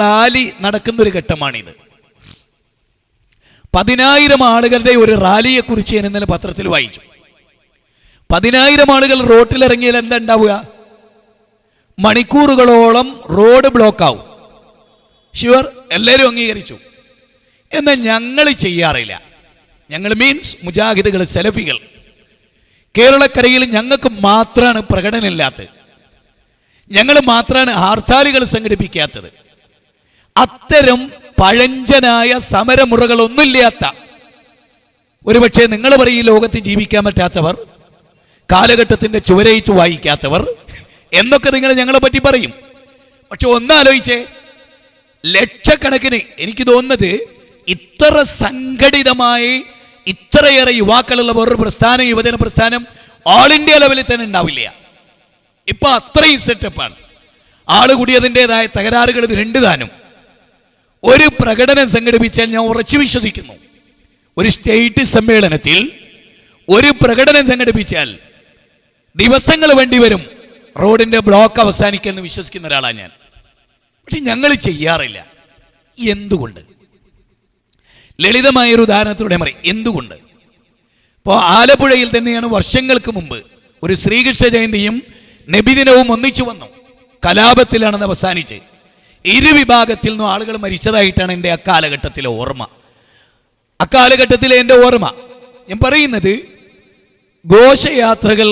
Rally നടക്കുന്നൊരു ഘട്ടമാണിത്. 10,000 ആളുകളുടെ ഒരു റാലിയെ കുറിച്ച് ഞാൻ ഇന്നലെ പത്രത്തിൽ വായിച്ചു. 10,000 ആളുകൾ റോട്ടിലിറങ്ങിയാൽ എന്താ ഉണ്ടാവുക? മണിക്കൂറുകളോളം റോഡ് ബ്ലോക്ക് ആവും. ഷുവർ, എല്ലാവരും അംഗീകരിച്ചു. എന്നാൽ ഞങ്ങൾ ചെയ്യാറില്ല. ഞങ്ങൾ മീൻസ് മുജാഹിദുകൾ, സലഫികൾ. കേരളക്കരയിൽ ഞങ്ങൾക്ക് മാത്രമാണ് പ്രകടനമില്ലാത്തത്, ഞങ്ങൾ മാത്രമാണ് ഹർത്താലുകൾ സംഘടിപ്പിക്കാത്തത്. അത്തരം പഴഞ്ചനായ സമരമുറകളൊന്നുമില്ലാത്ത, ഒരുപക്ഷെ നിങ്ങൾ പറയും ലോകത്ത് ജീവിക്കാൻ പറ്റാത്തവർ, കാലഘട്ടത്തിൻ്റെ ചുവരയിച്ചു വായിക്കാത്തവർ എന്നൊക്കെ നിങ്ങൾ ഞങ്ങളെ പറ്റി പറയും. പക്ഷെ ഒന്നാലോചിച്ചേ, ലക്ഷക്കണക്കിന്, എനിക്ക് തോന്നുന്നത് ഇത്ര സംഘടിതമായി ഇത്രയേറെ യുവാക്കളുള്ള വേറൊരു പ്രസ്ഥാനം, യുവജന പ്രസ്ഥാനം ഓൾ ഇന്ത്യ ലെവലിൽ തന്നെ ഉണ്ടാവില്ല. ഇപ്പൊ അത്രയും സെറ്റപ്പാണ്. ആള് കൂടിയതിൻ്റെതായ തകരാറുകൾ ഇത് രണ്ട് താനും. ഒരു പ്രകടനം സംഘടിപ്പിച്ചാൽ ഞാൻ ഉറച്ചു വിശ്വസിക്കുന്നു, ഒരു സ്റ്റേറ്റ് സമ്മേളനത്തിൽ ഒരു പ്രകടനം സംഘടിപ്പിച്ചാൽ ദിവസങ്ങൾ വേണ്ടി വരും റോഡിന്റെ ബ്ലോക്ക് അവസാനിക്കുമെന്ന് വിശ്വസിക്കുന്ന ഒരാളാണ് ഞാൻ. പക്ഷെ ഞങ്ങൾ ചെയ്യാറില്ല. എന്തുകൊണ്ട്? ലളിതമായൊരു ഉദാഹരണത്തിലൂടെ പറയും എന്തുകൊണ്ട്. ഇപ്പോൾ ആലപ്പുഴയിൽ തന്നെയാണ് വർഷങ്ങൾക്ക് മുമ്പ് ഒരു ശ്രീകൃഷ്ണ ജയന്തിയും നബിദിനവും ഒന്നിച്ചു വന്നു. കലാപത്തിലാണെന്ന് അവസാനിച്ച് ഇരുവിഭാഗത്തിൽ നിന്നും ആളുകൾ മരിച്ചതായിട്ടാണ് എൻ്റെ അക്കാലഘട്ടത്തിലെ ഓർമ്മ. അക്കാലഘട്ടത്തിലെ എൻ്റെ ഓർമ്മ ഞാൻ പറയുന്നത്, ഘോഷയാത്രകൾ,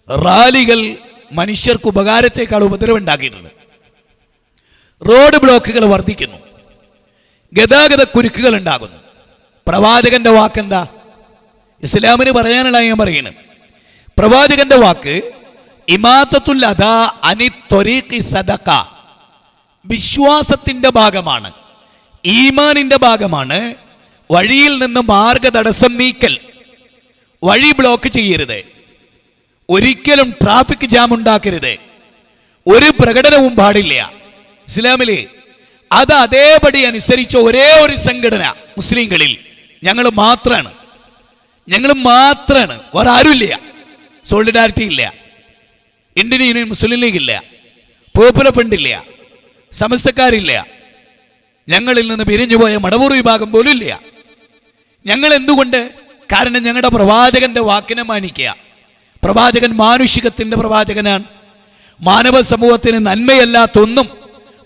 റാലികൾ മനുഷ്യർക്ക് ഉപകാരത്തെക്കാൾ ഉപദ്രവമുണ്ടാക്കിയിട്ടുണ്ട്. റോഡ് ബ്ലോക്കുകൾ വർദ്ധിക്കുന്നു, ഗതാഗത കുരുക്കുകൾ ഉണ്ടാകുന്നു. പ്രവാചകന്റെ വാക്കെന്താ? ഇസ്ലാമിന് പറയാനുള്ള ഞാൻ പറയുന്നത്, പ്രവാചകന്റെ വാക്ക് ഇമാത്തത്തുൽ അദാ അനി ത്വരീഖി സദഖ, വിശ്വാസത്തിന്റെ ഭാഗമാണ്, ഈമാനിന്റെ ഭാഗമാണ്. വഴിയിൽ നിന്ന് മാർഗ തടസ്സം നീക്കൽ, വഴി ബ്ലോക്ക് ചെയ്യരുത്, ഒരിക്കലും ട്രാഫിക് ജാം ഉണ്ടാക്കരുത്, ഒരു പ്രകടനവും പാടില്ല. ഇസ്ലാമില് അത് അതേപടി അനുസരിച്ച ഒരേ ഒരു സംഘടന മുസ്ലിങ്ങളിൽ ഞങ്ങൾ മാത്രമാണ്. വേറെ ആരുമില്ല. സോളിഡാരിറ്റി ഇല്ല, ഇന്ത്യൻ യൂണിയൻ മുസ്ലിം ലീഗ് ഇല്ല, പോപ്പുലർ ഫ്രണ്ട് ഇല്ല, സമസ്തക്കാരില്ല, ഞങ്ങളിൽ നിന്ന് പിരിഞ്ഞുപോയ മടവൂർ വിഭാഗം പോലും ഇല്ല. ഞങ്ങൾ എന്തുകൊണ്ട്? കാരണം ഞങ്ങളുടെ പ്രവാചകന്റെ വാക്കിനെ മാനിക്കുക. പ്രവാചകൻ മാനുഷികത്തിന്റെ പ്രവാചകനാണ്. മാനവ സമൂഹത്തിന് നന്മയല്ലാത്തൊന്നും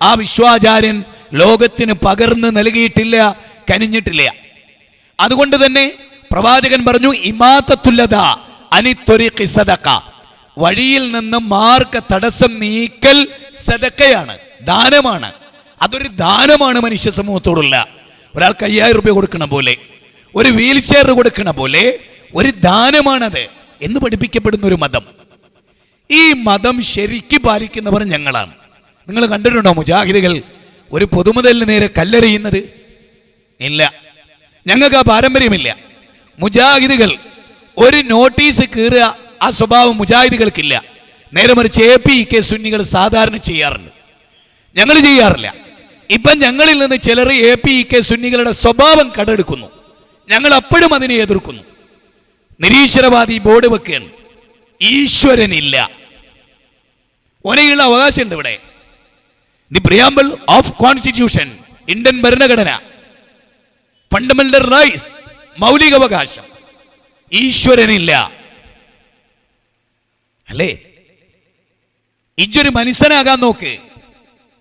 ആ വിശ്വാചാര്യൻ ലോകത്തിന് പകർന്ന് നൽകിയിട്ടില്ല, കനിഞ്ഞിട്ടില്ല. അതുകൊണ്ട് തന്നെ പ്രവാചകൻ പറഞ്ഞു ഇമാത്തത്തുല്ലദ അനി ത്വരീഖി സദഖ, വഴിയിൽ നിന്ന് മാർഗ തടസ്സം നീക്കൽ സദഖയാണ്, ദാനമാണ്. അതൊരു ദാനമാണ് മനുഷ്യ സമൂഹത്തോടുള്ള. ഒരാൾക്ക് 5000 രൂപ കൊടുക്കണ പോലെ, ഒരു വീൽ ചെയർ കൊടുക്കണ പോലെ ഒരു ദാനമാണത് എന്ന് പഠിപ്പിക്കപ്പെടുന്ന ഒരു മതം. ഈ മതം ശരിക്ക് പാലിക്കുന്നവർ ഞങ്ങളാണ്. നിങ്ങൾ കണ്ടിട്ടുണ്ടോ മുജാഹിദുകൾ ഒരു പൊതുമുതലിന് നേരെ കല്ലെറിയുന്നത്? ഇല്ല, ഞങ്ങൾക്ക് ആ പാരമ്പര്യമില്ല. മുജാഹിദുകൾ ഒരു നോട്ടീസ് കീറുക, ആ സ്വഭാവം മുജാഹിദുകൾക്കില്ല. നേരെ മറിച്ച് APK സുന്നികൾ സാധാരണ ചെയ്യാറുണ്ട്, ഞങ്ങൾ ചെയ്യാറില്ല. ഇപ്പം ഞങ്ങളിൽ നിന്ന് ചിലർ APK സുന്നികളുടെ സ്വഭാവം കടമെടുക്കുന്നു. ഞങ്ങൾ അപ്പോഴും അതിനെ എതിർക്കുന്നു. നിരീശ്വരവാദി ബോർഡ് വെക്കുകയാണ്. ഈശ്വരനില്ല, ഒനയുള്ള അവകാശമുണ്ട് ഇവിടെ. The preamble of constitution, Indian ഭരണഘടന, ഫണ്ടമെന്റൽ റൈറ്റ്സ്, മൗലികാവകാശം. ഈശ്വരനില്ല അല്ലേ? ഇജ്ജൊരു മനുഷ്യനാകാൻ നോക്ക്.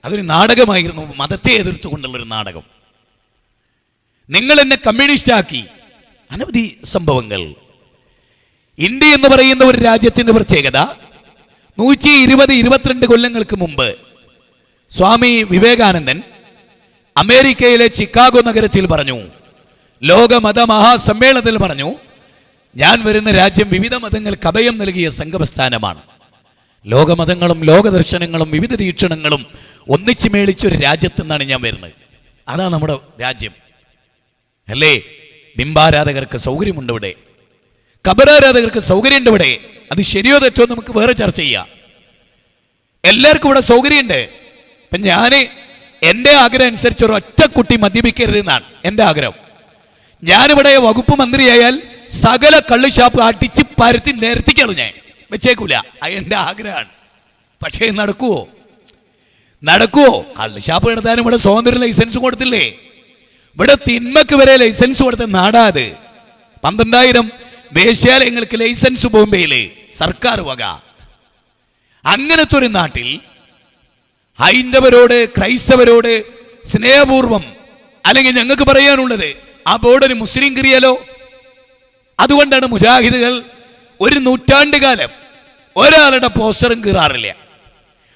അതൊരു നാടകമായിരുന്നു, മതത്തെ എതിർത്തുകൊണ്ടുള്ളൊരു നാടകം. നിങ്ങൾ എന്നെ കമ്മ്യൂണിസ്റ്റ് ആക്കി. അനവധി സംഭവങ്ങൾ. ഇന്ത്യ എന്ന് പറയുന്ന ഒരു രാജ്യത്തിന്റെ പ്രത്യേകത, 120-122 കൊല്ലങ്ങൾക്ക് മുമ്പ് സ്വാമി വിവേകാനന്ദൻ അമേരിക്കയിലെ ചിക്കാഗോ നഗരത്തിൽ പറഞ്ഞു, ലോക മത മഹാസമ്മേളനത്തിൽ പറഞ്ഞു, ഞാൻ വരുന്ന രാജ്യം വിവിധ മതങ്ങൾക്ക് അഭയം നൽകിയ സംഗമസ്ഥാനമാണ്. ലോകമതങ്ങളും ലോകദർശനങ്ങളും വിവിധ വീക്ഷണങ്ങളും ഒന്നിച്ചു മേളിച്ചൊരു രാജ്യത്തു നിന്നാണ് ഞാൻ വരുന്നത്. അതാണ് നമ്മുടെ രാജ്യം അല്ലേ? ബിംബാരാധകർക്ക് സൗകര്യമുണ്ട് ഇവിടെ, കബറാരാധകർക്ക് സൗകര്യമുണ്ട് ഇവിടെ. അത് ശരിയോ തെറ്റോ നമുക്ക് വേറെ ചർച്ച ചെയ്യാം. എല്ലാവർക്കും ഇവിടെ സൗകര്യമുണ്ട്. ഇപ്പം എൻ്റെ ആഗ്രഹം അനുസരിച്ച് ഒരൊറ്റ കുട്ടി മദ്യപിക്കരുത് എന്നാണ് എൻ്റെ ആഗ്രഹം. ഞാനിവിടെ വകുപ്പ് മന്ത്രിയായാൽ സകല കള്ളുഷാപ്പ് അടിച്ച് പരത്തി നിരത്തിക്കാണ്, ഞാൻ വെച്ചേക്കൂല. അത് എൻ്റെ ആഗ്രഹമാണ്. പക്ഷേ നടക്കുവോ? നടക്കുവോ? കള്ളുഷാപ്പ് നടത്താനും ഇവിടെ സ്വാതന്ത്ര്യ ലൈസൻസ് കൊടുത്തില്ലേ? ഇവിടെ തിന്മക്ക് വരെ ലൈസൻസ് കൊടുത്ത നാടാത്. 12,000 വേശ്യാലയങ്ങൾക്ക് ലൈസൻസ് ബോംബെയില് സർക്കാർ വക. അങ്ങനത്തെ ഒരു നാട്ടിൽ ഹൈന്ദവരോട് ക്രൈസ്തവരോട് സ്നേഹപൂർവം അല്ലെങ്കിൽ ഞങ്ങൾക്ക് പറയാനുള്ളത് ആ ബോർഡൊരു മുസ്ലിം കിറിയലോ. അതുകൊണ്ടാണ് മുജാഹിദുകൾ ഒരു നൂറ്റാണ്ട് കാലം ഒരാളുടെ പോസ്റ്ററും കീറാറില്ല,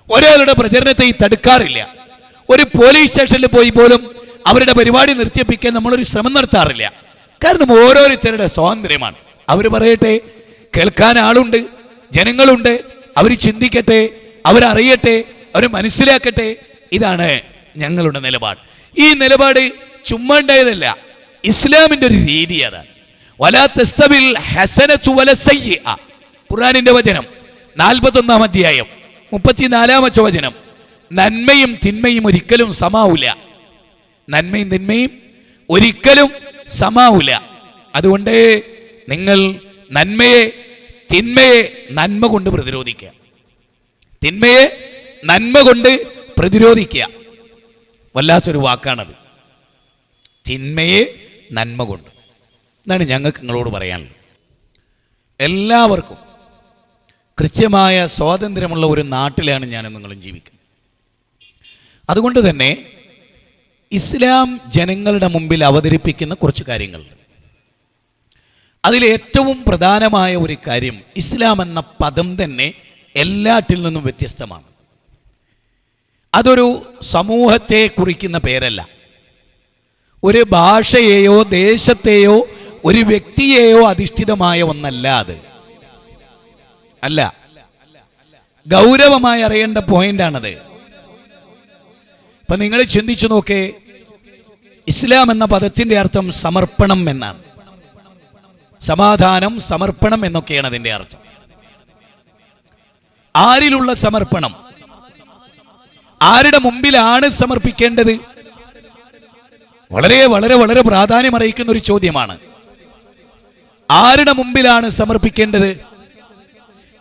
ഒരാളുടെ പ്രചരണത്തെ തടുക്കാറില്ല. ഒരു പോലീസ് സ്റ്റേഷനിൽ പോയി പോലും അവരുടെ പരിപാടി നിർത്തിപ്പിക്കാൻ നമ്മളൊരു ശ്രമം നടത്താറില്ല. കാരണം ഓരോരുത്തരുടെ സ്വാതന്ത്ര്യമാണ്. അവർ പറയട്ടെ, കേൾക്കാൻ ആളുണ്ട്, ജനങ്ങളുണ്ട്, അവർ ചിന്തിക്കട്ടെ, അവരറിയട്ടെ, അവർ മനസ്സിലാക്കട്ടെ. ഇതാണ് ഞങ്ങളുടെ നിലപാട്. ഈ നിലപാട് ചുമ്മാ ഉണ്ടായതല്ല, ഇസ്ലാമിന്റെ ഒരു രീതി അതാണ്. വലാ തസ്തവിൽ ഹസനതു വല സയ്യിഅ, ഖുർആനിന്റെ വചനം 41-ാം അധ്യായം 34-ാമത്തെ വചനം. നന്മയും തിന്മയും ഒരിക്കലും സമാവില്ല. നന്മയും തിന്മയും ഒരിക്കലും സമാവില്ല. അതുകൊണ്ട് നിങ്ങൾ തിന്മയെ നന്മ കൊണ്ട് പ്രതിരോധിക്കുക, തിന്മയെ നന്മ കൊണ്ട് പ്രതിരോധിക്കുക. വല്ലാത്തൊരു വാക്കാണത്, തിന്മയെ നന്മ കൊണ്ട്. എന്നാണ് ഞങ്ങൾക്ക് നിങ്ങളോട് പറയാനുള്ളത്. എല്ലാവർക്കും കൃത്യമായ സ്വാതന്ത്ര്യമുള്ള ഒരു നാട്ടിലാണ് ഞാനും നിങ്ങളും ജീവിക്കുന്നത്. അതുകൊണ്ട് തന്നെ ഇസ്ലാം ജനങ്ങളുടെ മുമ്പിൽ അവതരിപ്പിക്കുന്ന കുറച്ച് കാര്യങ്ങളുണ്ട്. അതിലേറ്റവും പ്രധാനമായ ഒരു കാര്യം, ഇസ്ലാം എന്ന പദം തന്നെ എല്ലാറ്റിൽ നിന്നും വ്യത്യസ്തമാണ്. അതൊരു സമൂഹത്തെ കുറിക്കുന്ന പേരല്ല, ഒരു ഭാഷയെയോ ദേശത്തെയോ ഒരു വ്യക്തിയെയോ അധിഷ്ഠിതമായ ഒന്നല്ല. അത് അല്ല, ഗൗരവമായി അറിയേണ്ട പോയിന്റാണത്. ഇപ്പൊ നിങ്ങൾ ചിന്തിച്ചു നോക്കേ, ഇസ്ലാം എന്ന പദത്തിന്റെ അർത്ഥം സമർപ്പണം എന്നാണ്. സമാധാനം, സമർപ്പണം എന്നൊക്കെയാണ് അതിന്റെ അർത്ഥം. ആരിലുള്ള സമർപ്പണം? ആരുടെ മുമ്പിലാണ് സമർപ്പിക്കേണ്ടത്? വളരെ വളരെ വളരെ പ്രാധാന്യം അറിയിക്കുന്ന ഒരു ചോദ്യമാണ്. ആരുടെ മുമ്പിലാണ് സമർപ്പിക്കേണ്ടത്?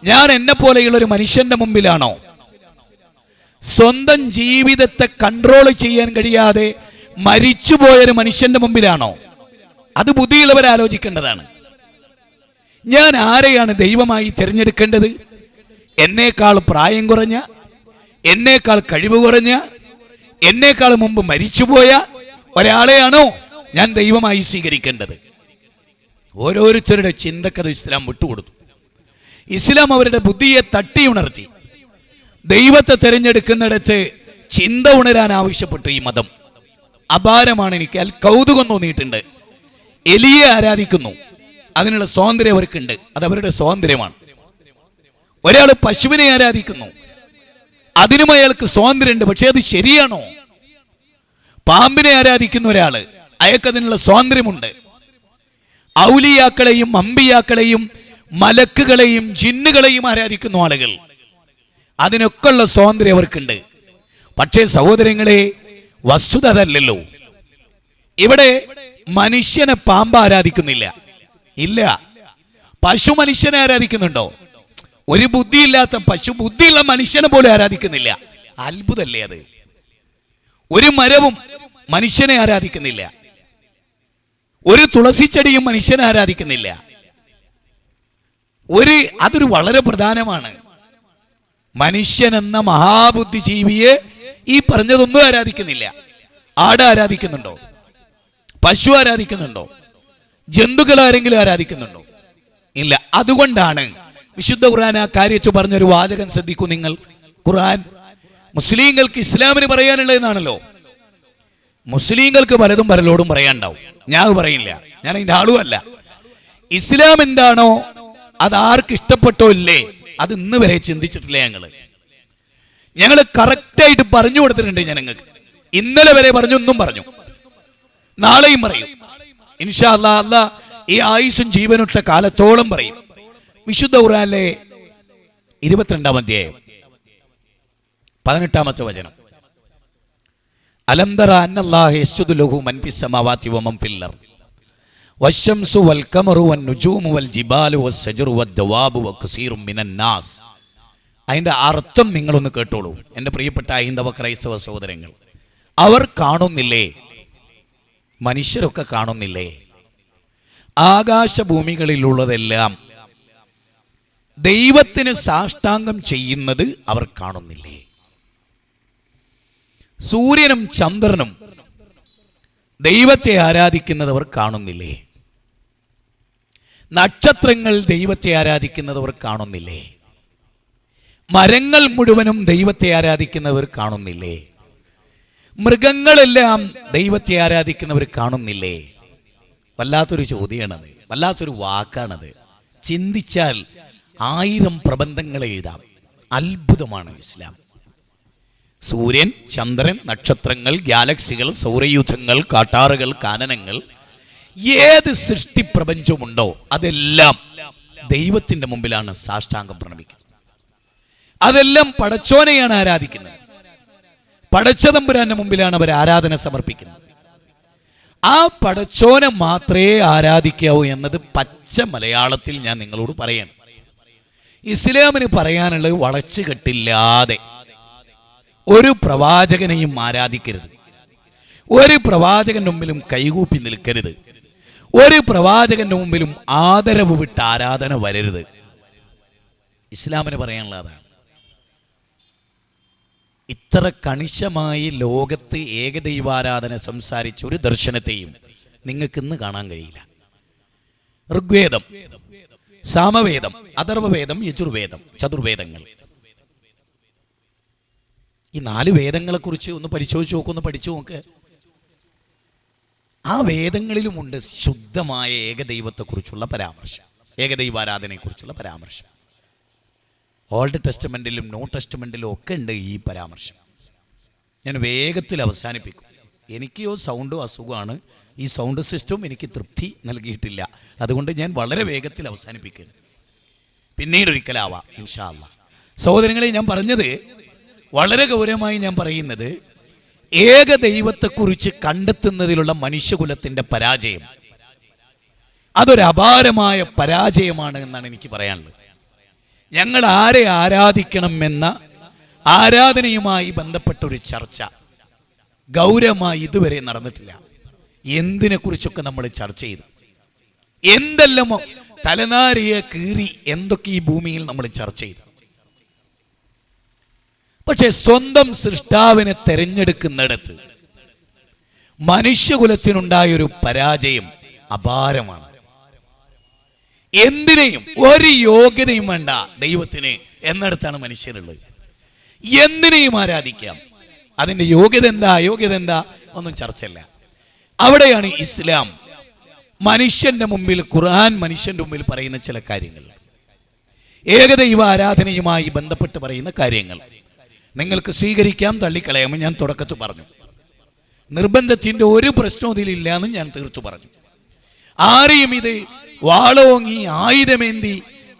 ഞാൻ എന്നെ പോലെയുള്ള ഒരു മനുഷ്യന്റെ മുമ്പിലാണോ? സ്വന്തം ജീവിതത്തെ കൺട്രോൾ ചെയ്യാൻ കഴിയാതെ മരിച്ചുപോയൊരു മനുഷ്യന്റെ മുമ്പിലാണോ? അത് ബുദ്ധിയുള്ളവർ ആലോചിക്കേണ്ടതാണ്. ഞാൻ ആരെയാണ് ദൈവമായി തിരഞ്ഞെടുക്കേണ്ടത്? എന്നേക്കാൾ പ്രായം കുറഞ്ഞ, എന്നേക്കാൾ കഴിവ് കുറഞ്ഞ, എന്നേക്കാൾ മുമ്പ് മരിച്ചുപോയ ഒരാളെയാണോ ഞാൻ ദൈവമായി സ്വീകരിക്കേണ്ടത്? ഓരോരുത്തരുടെ ചിന്തക്കത് ഇസ്ലാം വിട്ടുകൊടുത്തു. ഇസ്ലാം അവരുടെ ബുദ്ധിയെ തട്ടിയുണർത്തി. ദൈവത്തെ തിരഞ്ഞെടുക്കുന്നിടത്ത് ചിന്ത ഉണരാൻ ആവശ്യപ്പെട്ടു. ഈ മതം അപാരമാണ്. എനിക്ക് കൗതുകം തോന്നിയിട്ടുണ്ട്. എലിയെ ആരാധിക്കുന്നു, അതിനുള്ള സ്വാതന്ത്ര്യം അവർക്കുണ്ട്, അത് അവരുടെ സ്വാതന്ത്ര്യമാണ്. ഒരാൾ പശുവിനെ ആരാധിക്കുന്നു, അതിനും അയാൾക്ക് സ്വാതന്ത്ര്യമുണ്ട്, പക്ഷെ അത് ശരിയാണോ? പാമ്പിനെ ആരാധിക്കുന്ന ഒരാള്, അയാൾക്കതിനുള്ള സ്വാതന്ത്ര്യമുണ്ട്. ഔലിയാക്കളെയും അമ്പിയാക്കളെയും മലക്കുകളെയും ജിന്നുകളെയും ആരാധിക്കുന്ന ആളുകൾ, അതിനൊക്കെയുള്ള സ്വാതന്ത്ര്യം അവർക്കുണ്ട്. പക്ഷേ സഹോദരങ്ങളെ, വസ്തുത അതല്ലല്ലോ. ഇവിടെ മനുഷ്യനെ പാമ്പ് ആരാധിക്കുന്നില്ല, ഇല്ല. പശു മനുഷ്യനെ ആരാധിക്കുന്നുണ്ടോ? ഒരു ബുദ്ധിയില്ലാത്ത പശു ബുദ്ധിയുള്ള മനുഷ്യനെ പോലും ആരാധിക്കുന്നില്ല. അത്ഭുതമല്ലേ അത്? ഒരു മരവും മനുഷ്യനെ ആരാധിക്കുന്നില്ല, ഒരു തുളസിച്ചെടിയും മനുഷ്യനെ ആരാധിക്കുന്നില്ല. അതൊരു വളരെ പ്രധാനമാണ്. മനുഷ്യൻ എന്ന മഹാബുദ്ധിജീവിയെ ഈ പറഞ്ഞതൊന്നും ആരാധിക്കുന്നില്ല. ആട് ആരാധിക്കുന്നുണ്ടോ? പശു ആരാധിക്കുന്നുണ്ടോ? ജന്തുക്കൾ ആരെങ്കിലും ആരാധിക്കുന്നുണ്ടോ? ഇല്ല. അതുകൊണ്ടാണ് വിശുദ്ധ ഖുർആൻ ആ കാര്യത്തിൽ പറഞ്ഞൊരു വാചകം ശ്രദ്ധിക്കൂ നിങ്ങൾ. ഖുർആൻ മുസ്ലിങ്ങൾക്ക് ഇസ്ലാമിന് പറയാനുള്ളതെന്നാണല്ലോ. മുസ്ലിങ്ങൾക്ക് പലതും പലരോടും പറയാനുണ്ടാവും. ഞാൻ പറയില്ല, ഞാൻ അതിൻ്റെ ആളുമല്ല. ഇസ്ലാം എന്താണോ അത് ആർക്ക് ഇഷ്ടപ്പെട്ടോ ഇല്ലേ, അത് ഇന്ന് വരെ ചിന്തിച്ചിട്ടില്ല. ഞങ്ങൾ കറക്റ്റായിട്ട് പറഞ്ഞു കൊടുത്തിട്ടുണ്ട് ജനങ്ങൾക്ക്. ഇന്നലെ വരെ പറഞ്ഞു, ഒന്നും പറഞ്ഞു, നാളെയും പറയും. ഇൻഷാ അല്ലാഹ് അല്ലാഹ് ഈ ആയുസ്സും ജീവനൊട്ട കാലത്തോളം പറയും. വിശുദ്ധ ഖുർആനിലെ 22-ാം അധ്യായം 18-ാമത്തെ വചനം. അലം തറ അന്നല്ലാഹ യസ്ജുദു ലഹു മൻ ഫിസ് സമാവാതി വമൻ ഫിൽ അർദ് വശംസു വൽ ഖമറു വൻ നുജൂമു വൽ ജിബാലു വസ്സജറു വദ്ദവാബു വകസീറും മിനൻ നാസ് അതിൻ്റെ അർത്ഥം നിങ്ങളൊന്ന് കേട്ടോളൂ എൻ്റെ പ്രിയപ്പെട്ട ഹൈന്ദവ ക്രൈസ്തവ സഹോദരങ്ങൾ. അവർ കാണുന്നില്ലേ? മനുഷ്യരൊക്കെ കാണുന്നില്ലേ? ആകാശഭൂമികളിലുള്ളതെല്ലാം ദൈവത്തിന് സാഷ്ടാംഗം ചെയ്യുന്നത് അവർ കാണുന്നില്ലേ? സൂര്യനും ചന്ദ്രനും ദൈവത്തെ ആരാധിക്കുന്നത് അവർ കാണുന്നില്ലേ? നക്ഷത്രങ്ങൾ ദൈവത്തെ ആരാധിക്കുന്നവർ കാണുന്നില്ലേ? മരങ്ങൾ മുഴുവനും ദൈവത്തെ ആരാധിക്കുന്നവർ കാണുന്നില്ലേ? മൃഗങ്ങളെല്ലാം ദൈവത്തെ ആരാധിക്കുന്നവർ കാണുന്നില്ലേ? വല്ലാത്തൊരു ചോദ്യമാണത്, വല്ലാത്തൊരു വാക്കാണത്. ചിന്തിച്ചാൽ 1000 പ്രബന്ധങ്ങൾ എഴുതാം. അത്ഭുതമാണ് ഇസ്ലാം. സൂര്യൻ, ചന്ദ്രൻ, നക്ഷത്രങ്ങൾ, ഗാലക്സികൾ, സൗരയൂഥങ്ങൾ, കാട്ടാറുകൾ, കാനനങ്ങൾ, ഏത് സൃഷ്ടി പ്രപഞ്ചമുണ്ടോ അതെല്ലാം ദൈവത്തിന്റെ മുമ്പിലാണ് സാഷ്ടാംഗം പ്രണമിക്കുന്നത്. അതെല്ലാം പടച്ചോനെയാണ് ആരാധിക്കുന്നത്. പടച്ചതമ്പുരാന്റെ മുമ്പിലാണ് അവർ ആരാധന സമർപ്പിക്കുന്നത്. ആ പടച്ചോനെ മാത്രമേ ആരാധിക്കാവൂ എന്നത് പച്ച മലയാളത്തിൽ ഞാൻ നിങ്ങളോട് പറയാം. ഇസ്ലാമിന് പറയാനുള്ളത് വളച്ചു കെട്ടില്ലാതെ ഒരു പ്രവാചകനെയും ആരാധിക്കരുത്. ഒരു പ്രവാചകന്റെ മുമ്പിലും കൈകൂപ്പി നിൽക്കരുത്. ഒരു പ്രവാചകന്റെ മുമ്പിലും ആദരവ് വിട്ട് ആരാധന വരരുത്. ഇസ്ലാമിന് പറയാനുള്ള അതാണ്. ഇത്ര കണിശമായി ലോകത്ത് ഏകദൈവാരാധന സംസാരിച്ച ഒരു ദർശനത്തെയും നിങ്ങൾക്ക് ഇന്ന് കാണാൻ കഴിയില്ല. ഋഗ്വേദം, സാമവേദം, അഥർവവേദം, യജുർവേദം, ചതുർവേദങ്ങൾ, ഈ 4 വേദങ്ങളെക്കുറിച്ച് ഒന്ന് പരിശോധിച്ച് നോക്ക്, ഒന്ന് പഠിച്ചു നോക്ക്. ആ വേദങ്ങളിലുമുണ്ട് ശുദ്ധമായ ഏകദൈവത്തെക്കുറിച്ചുള്ള പരാമർശം, ഏകദൈവാരാധനയെക്കുറിച്ചുള്ള പരാമർശം. ഓൾഡ് ടെസ്റ്റമെന്റിലും ന്യൂ ടെസ്റ്റമെന്റിലും ഒക്കെ ഉണ്ട് ഈ പരാമർശം. ഞാൻ വേഗത്തിൽ അവസാനിപ്പിക്കും. എനിക്കോ സൗണ്ടോ അസുഖമാണ്. ഈ സൗണ്ട് സിസ്റ്റം എനിക്ക് തൃപ്തി നൽകിയിട്ടില്ല. അതുകൊണ്ട് ഞാൻ വളരെ വേഗത്തിൽ അവസാനിപ്പിക്കുന്നു. പിന്നീടൊരിക്കലാവാം ഇൻഷാ അല്ലാഹ്. സഹോദരങ്ങളെ, ഞാൻ പറഞ്ഞത് വളരെ ഗൗരവമായി ഞാൻ പറയുന്നത്, ഏകദൈവത്തെക്കുറിച്ച് കണ്ടെത്തുന്നതിലുള്ള മനുഷ്യകുലത്തിന്റെ പരാജയം അതൊരു അപാരമായ പരാജയമാണ് എന്നാണ് എനിക്ക് പറയാനുള്ളത്. ഞങ്ങൾ ആരെ ആരാധിക്കണം എന്ന ആരാധനയുമായി ബന്ധപ്പെട്ട ഒരു ചർച്ച ഗൗരവമായി ഇതുവരെ നടന്നിട്ടില്ല. എന്തിനെക്കുറിച്ചൊക്കെ നമ്മൾ ചർച്ച ചെയ്തു, എന്തെല്ലാം തലനാരിയെ കീറി എന്തൊക്കെ ഈ ഭൂമിയിൽ നമ്മൾ ചർച്ച ചെയ്തു. പക്ഷെ സ്വന്തം സൃഷ്ടാവിനെ തെരഞ്ഞെടുക്കുന്നിടത്ത് മനുഷ്യകുലത്തിനുണ്ടായൊരു പരാജയം അപാരമാണ്. എന്തിനേയും ഒരു യോഗ്യതയും വേണ്ട ദൈവത്തിന് എന്നിടത്താണ് മനുഷ്യരുള്ളത്. എന്തിനേയും ആരാധിക്കാം. അതിൻ്റെ യോഗ്യത എന്താ, അയോഗ്യത എന്താ ഒന്നും ചർച്ചയില്ല. അവിടെയാണ് ഇസ്ലാം മനുഷ്യന്റെ മുമ്പിൽ, ഖുർആൻ മനുഷ്യന്റെ മുമ്പിൽ പറയുന്ന ചില കാര്യങ്ങൾ, ഏകദൈവ ആരാധനയുമായി ബന്ധപ്പെട്ട് പറയുന്ന കാര്യങ്ങൾ നിങ്ങൾക്ക് സ്വീകരിക്കാം, തള്ളിക്കളയാമെന്ന് ഞാൻ തുടക്കത്തിൽ പറഞ്ഞു. നിർബന്ധത്തിന്റെ ഒരു പ്രശ്നവും ഇതിലില്ല എന്ന് ഞാൻ തീർത്തു പറഞ്ഞു. ആരെയും ഇത് വാളോങ്ങി ആയുധമേന്തി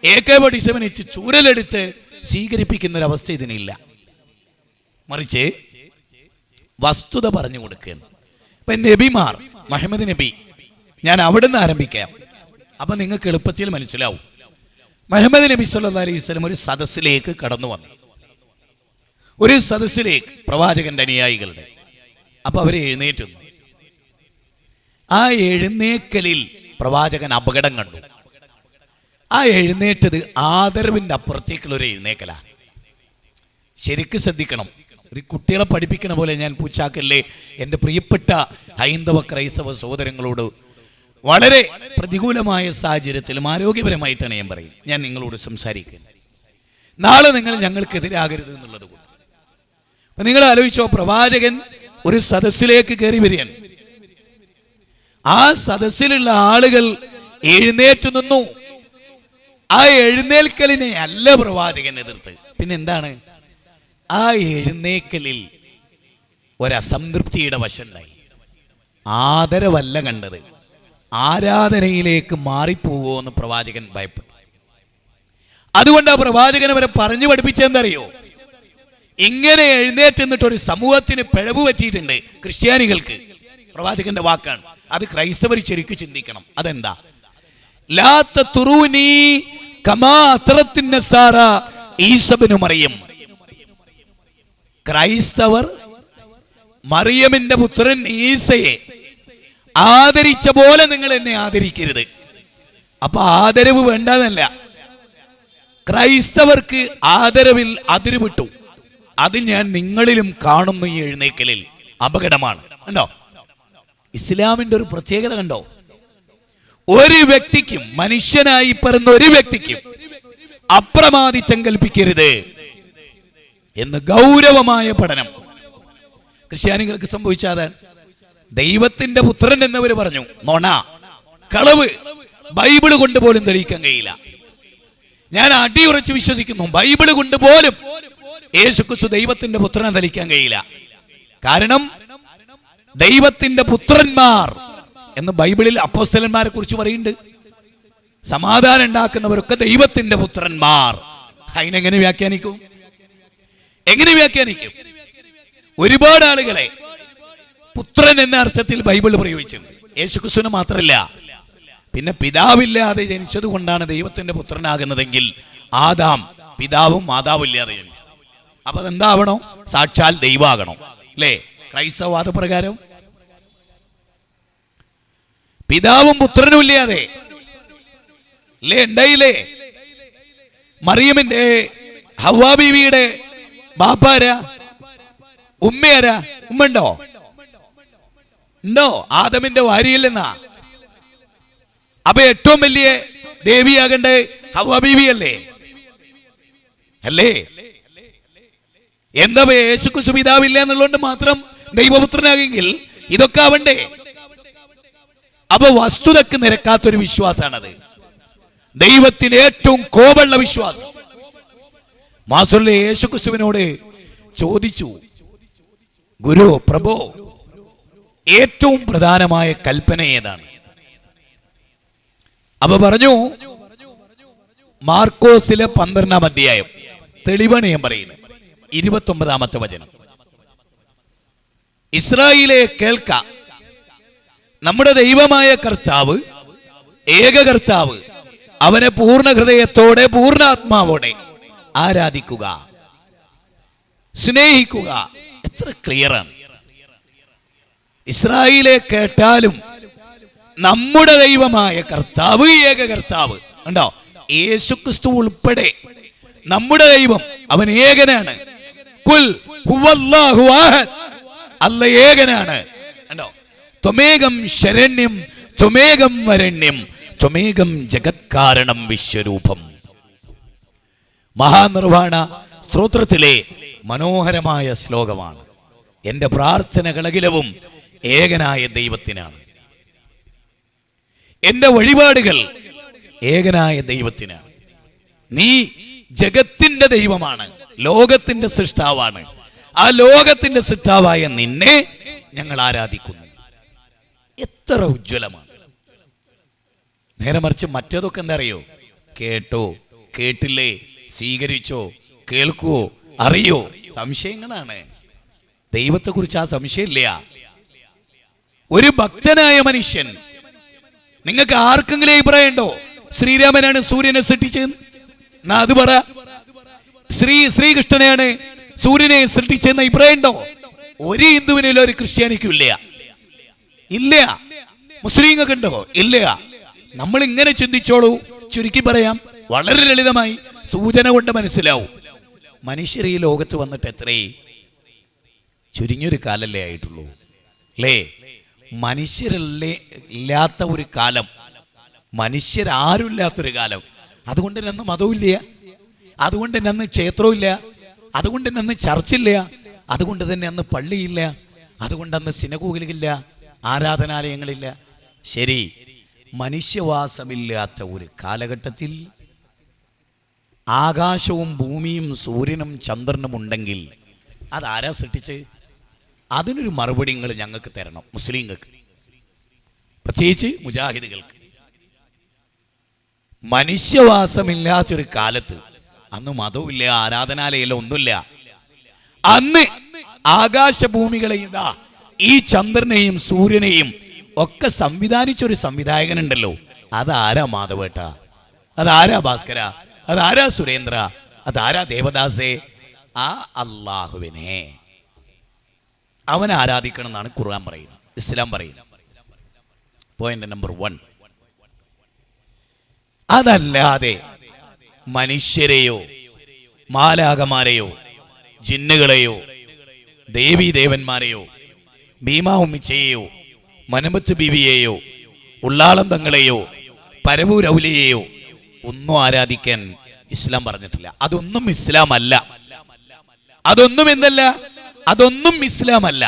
AK-47 ചൂരലെടുത്ത് സ്വീകരിപ്പിക്കുന്നൊരവസ്ഥ ഇതിനില്ല. മറിച്ച് വസ്തുത പറഞ്ഞു കൊടുക്കുകയാണ്. ഇപ്പൊ നബിമാർ, മുഹമ്മദ് നബി, ഞാൻ അവിടെ നിന്ന് ആരംഭിക്കാം, അപ്പൊ നിങ്ങൾക്ക് എളുപ്പത്തിൽ മനസ്സിലാവും. മുഹമ്മദ് നബി സല്ലല്ലാഹു അലൈഹി വസല്ലം ഒരു സദസ്സിലേക്ക് കടന്നു വന്നു. ഒരു സദസ്സിലേക്ക് പ്രവാചകന്റെ അനുയായികളുടെ. അപ്പൊ അവര് എഴുന്നേറ്റു. ആ എഴുന്നേക്കലിൽ പ്രവാചകൻ അപകടം കണ്ടു. ആ എഴുന്നേറ്റത് ആദരവിന്റെ അപ്പുറത്തേക്കുള്ള ഒരു എഴുന്നേക്കലാണ്. ശരിക്കും ശ്രദ്ധിക്കണം. ഒരു കുട്ടികളെ പഠിപ്പിക്കണ പോലെ ഞാൻ പൂച്ചാക്കല്ലേ എൻ്റെ പ്രിയപ്പെട്ട ഹൈന്ദവ ക്രൈസ്തവ സഹോദരങ്ങളോട് വളരെ പ്രതികൂലമായ സാഹചര്യത്തിലും ആരോഗ്യപരമായിട്ടാണ് ഞാൻ പറയും, ഞാൻ നിങ്ങളോട് സംസാരിക്കുന്നത്. നാളെ നിങ്ങൾ ഞങ്ങൾക്കെതിരാകരുത് എന്നുള്ളത് കൊണ്ട്. അപ്പൊ നിങ്ങൾ ആലോചിച്ചോ, പ്രവാചകൻ ഒരു സദസ്സിലേക്ക് കയറി വരികയാണ്. ആ സദസ്സിലുള്ള ആളുകൾ എഴുന്നേറ്റു നിന്നു. ആ എഴുന്നേൽക്കലിനെ അല്ല പ്രവാചകൻ എതിർത്ത്. പിന്നെ എന്താണ്? ആ എഴുന്നേക്കലിൽ ഒരസംതൃപ്തിയുടെ വശമുണ്ടായി. ആദരവല്ല കണ്ടത്, ആരാധനയിലേക്ക് മാറിപ്പോവോ എന്ന് പ്രവാചകൻ ഭയപ്പെട്ടു. അതുകൊണ്ട് ആ പ്രവാചകൻ അവരെ പറഞ്ഞു പഠിപ്പിച്ചെന്തറിയോ? ഇങ്ങനെ എഴുന്നേറ്റ് നിന്നിട്ട് ഒരു സമൂഹത്തിന് പിഴവ് പറ്റിയിട്ടുണ്ട് ക്രിസ്ത്യാനികൾക്ക്. പ്രവാചകന്റെ വാക്കാണ് അത്. ക്രൈസ്തവർ ശരിക്കും ചിന്തിക്കണം. അതെന്താ? ലാ തതുറൂനി കമാ അത്റത്തിൻ നസാറ ഈസബിനു മറിയം. ക്രൈസ്തവർ മറിയമിന്റെ പുത്രൻ ഈസയെ ആദരിച്ച പോലെ നിങ്ങൾ എന്നെ ആദരിക്കരുത്. അപ്പൊ ആദരവ് വേണ്ടെന്നല്ല, ക്രൈസ്തവർക്ക് ആദരവിൽ അതിരുവിട്ടു. അത് ഞാൻ നിങ്ങളിലും കാണുന്നു. ഈ എഴുന്നേക്കലിൽ അപകടമാണ്. കണ്ടോ ഇസ്ലാമിന്റെ ഒരു പ്രത്യേകത? കണ്ടോ, ഒരു വ്യക്തിക്കും, മനുഷ്യനായി പിറന്ന ഒരു വ്യക്തിക്കും അപ്രമാദിത്വം കൽപ്പിക്കരുത് എന്ന് ഗൗരവമായ പഠനം ക്രിസ്ത്യാനികൾക്ക് സംഭവിച്ചാൽ ദൈവത്തിന്റെ പുത്രൻ എന്നവർ പറഞ്ഞു. നൊണ, കളവ് ബൈബിള് കൊണ്ട് പോലും തെളിയിക്കാൻ കഴിയില്ല. ഞാൻ അടിയുറച്ച് വിശ്വസിക്കുന്നു, ബൈബിള് കൊണ്ട് പോലും യേശുക്രിസ്തു ദൈവത്തിന്റെ പുത്രനെ തെളിയിക്കാൻ കഴിയില്ല. കാരണം ദൈവത്തിന്റെ പുത്രന്മാർ എന്ന് ബൈബിളിൽ അപ്പോസ്തലന്മാരെ കുറിച്ച് പറയുന്നുണ്ട്. സമാധാനം ഉണ്ടാക്കുന്നവരൊക്കെ ദൈവത്തിന്റെ പുത്രന്മാർ. അതിനെങ്ങനെ വ്യാഖ്യാനിക്കും? എങ്ങനെ വ്യാഖ്യാനിക്കും? ഒരുപാട് ആളുകളെ പുത്രൻ എന്ന അർത്ഥത്തിൽ ബൈബിൾ പ്രയോഗിച്ചിട്ടുണ്ട്. യേശുക്രിസ്തുവിന് മാത്രമല്ല, പിന്നെ പിതാവില്ലാതെ ജനിച്ചത് കൊണ്ടാണ് ദൈവത്തിന്റെ പുത്രനാകുന്നതെങ്കിൽ ആദാം പിതാവും മാതാവും ഇല്ലാതെ ജനിച്ചു. അപ്പൊ അതെന്താവണോ? സാക്ഷാൽ ദൈവമാകണം അല്ലേ? ക്രൈസ്തവാദ പ്രകാരം പിതാവും പുത്രനും ഇല്ലാതെ അല്ലേ ഉണ്ടായില്ലേ? മറിയമിന്റെ ഹവ്വാ ബീവിയുടെ ബാപ്പാരാ? ഉമ്മയാരാ? ഉമ്മ ഉണ്ടോ? ഉണ്ടോ? ആദമിന്റെ ഭാര്യയല്ലെന്നാ. അപ്പൊ ഏറ്റവും വലിയ ദേവിയാകണ്ടേ ഹവ്വാ ബീവി അല്ലേ? അല്ലേ? എന്താ യേശുക്രിസ്തു പിതാവില്ല എന്നുള്ളതുകൊണ്ട് മാത്രം ദൈവപുത്രനാകെങ്കിൽ ഇതൊക്കെ ആവണ്ടേ? അപ്പൊ വസ്തുതക്ക് നിരക്കാത്തൊരു വിശ്വാസമാണത്. ദൈവത്തിന് ഏറ്റവും കോപമുള്ള വിശ്വാസം. മാത്രമല്ല, യേശുക്രിസ്തുവിനോട് ചോദിച്ചു, ഗുരു പ്രഭോ, ഏറ്റവും പ്രധാനമായ കൽപ്പന ഏതാണ്? അപ്പൊ പറഞ്ഞു, മാർക്കോസിലെ 12-ാം അധ്യായം, തെളിവാണ് ഞാൻ പറയുന്നത്, 29-ാമത്തെ വചനം. ഇസ്രായേലേ കേൾക്ക, നമ്മുടെ ദൈവമായ കർത്താവ്, ഏക കർത്താവ്, അവനെ പൂർണ്ണ ഹൃദയത്തോടെ പൂർണ്ണാത്മാവോടെ ആരാധിക്കുക, സ്നേഹിക്കുക. എത്ര ക്ലിയറാണ്! ഇസ്രായേലേ കേട്ടാലും നമ്മുടെ ദൈവമായ കർത്താവ്, ഏക കർത്താവ് ഉണ്ടോ? യേശുക്രിസ്തു ഉൾപ്പെടെ നമ്മുടെ ദൈവം അവൻ ഏകനാണ്. കുൽ ഹുവല്ലാഹു അഹദ്, അല്ല ഏകനാണ്. ഉണ്ടോ? ത്വമേകം ശരണ്യം ത്വമേകം വരണ്യം ത്വമേകം ജഗത്കാരണം വിശ്വരൂപം. മഹാനിർവാണ സ്തോത്രത്തിലെ മനോഹരമായ ശ്ലോകമാണ്. എന്റെ പ്രാർത്ഥനകളകിലവും ഏകനായ ദൈവത്തിനാണ്. എന്റെ വഴിപാടുകൾ ഏകനായ ദൈവത്തിനാണ്. നീ ജഗത്തിന്റെ ദൈവമാണ്, ലോകത്തിന്റെ സൃഷ്ടാവാണ്. ആ ലോകത്തിന്റെ സൃഷ്ടാവായ നിന്നെ ഞങ്ങൾ ആരാധിക്കുന്നു. എത്ര ഉജ്ജ്വലമാണ്! നേരെ മറിച്ച് മറ്റേതൊക്കെ എന്താ അറിയോ? കേട്ടോ, കേട്ടില്ലേ, സ്വീകരിച്ചോ, കേൾക്കുവോ, അറിയോ, സംശയങ്ങളാണ്. ദൈവത്തെക്കുറിച്ച് ആ സംശയമില്ല. ഒരു ഭക്തനായ മനുഷ്യൻ, നിങ്ങൾക്ക് ആർക്കെങ്കിലും അഭിപ്രായം ഉണ്ടോ ശ്രീരാമനാണ് സൂര്യനെ സൃഷ്ടിച്ചത്? എന്നാ അത് പറ. ശ്രീകൃഷ്ണനെയാണ് സൂര്യനെ സൃഷ്ടിച്ചെന്ന അഭിപ്രായം ഉണ്ടോ? ഒരു ഹിന്ദുവിനില്ല, ഒരു ക്രിസ്ത്യാനിക്കും ഇല്ല. ഇല്ല. മുസ്ലിങ്ങൾക്ക് ഉണ്ടോ? ഇല്ല. നമ്മൾ ഇങ്ങനെ ചിന്തിച്ചോളൂ. ചുരുക്കി പറയാം, വളരെ ലളിതമായി സൂചന കൊണ്ട് മനസ്സിലാവും. മനുഷ്യർ ഈ ലോകത്ത് വന്നിട്ട് എത്രയേ? ചുരുങ്ങിയൊരു കാലല്ലേ ആയിട്ടുള്ളൂ അല്ലേ? മനുഷ്യരല്ലേ ഇല്ലാത്ത ഒരു കാലം, മനുഷ്യരാരുമില്ലാത്തൊരു കാലം. അതുകൊണ്ട് തന്നെ അന്ന് മതവുമില്ല, അതുകൊണ്ട് തന്നെ അന്ന് ക്ഷേത്രവും ഇല്ല, അതുകൊണ്ട് തന്നെ അന്ന് ചർച്ചില്ല, അതുകൊണ്ട് തന്നെ അന്ന് പള്ളിയില്ല, അതുകൊണ്ട് അന്ന് സിനഗോഗുകളില്ല, ആരാധനാലയങ്ങളില്ല. ശരി, മനുഷ്യവാസമില്ലാത്ത ഒരു കാലഘട്ടത്തിൽ ആകാശവും ഭൂമിയും സൂര്യനും ചന്ദ്രനും ഉണ്ടെങ്കിൽ അതാരാ സൃഷ്ടിച്ച്? അതിനൊരു മറുപടി നിങ്ങൾ ഞങ്ങൾക്ക് തരണം, മുസ്ലിങ്ങൾക്ക്, പ്രത്യേകിച്ച് മുജാഹിദുകൾക്ക്. മനുഷ്യവാസമില്ലാത്തൊരു കാലത്ത്, അന്ന് മതവുമില്ല, ആരാധനാലയമില്ല, ഒന്നുമില്ല. അന്ന് ആകാശഭൂമികളെ ഇതാ ഈ ചന്ദ്രനെയും സൂര്യനെയും ഒക്കെ സംവിധാനിച്ചൊരു സംവിധായകനുണ്ടല്ലോ. അതാരാ മാധവേട്ട? അതാരാ ഭാസ്കര? അതാരാ സുരേന്ദ്ര? അതാരാ ദേവദാസേ? ആ അള്ളാഹുവിനെ അവനെ ആരാധിക്കണം എന്നാണ് ഖുർആൻ പറയുന്നത്, ഇസ്ലാം പറയുന്നത്. Point number 1. അതല്ലാതെ മനുഷ്യരെയോ മാലാകമാരെയോ ജിന്നുകളെയോ ദേവീദേവന്മാരെയോ ഭീമാ ഉമ്മിച്ചയെയോ മനമത്ത് ബീവിയെയോ ഉള്ളാളം തങ്ങളെയോ പരവൂരൗലിയെയോ ഒന്നും ആരാധിക്കാൻ ഇസ്ലാം പറഞ്ഞിട്ടില്ല. അതൊന്നും ഇസ്ലാം അല്ല. അതൊന്നും എന്തല്ല? അതൊന്നും ഇസ്ലാം അല്ല.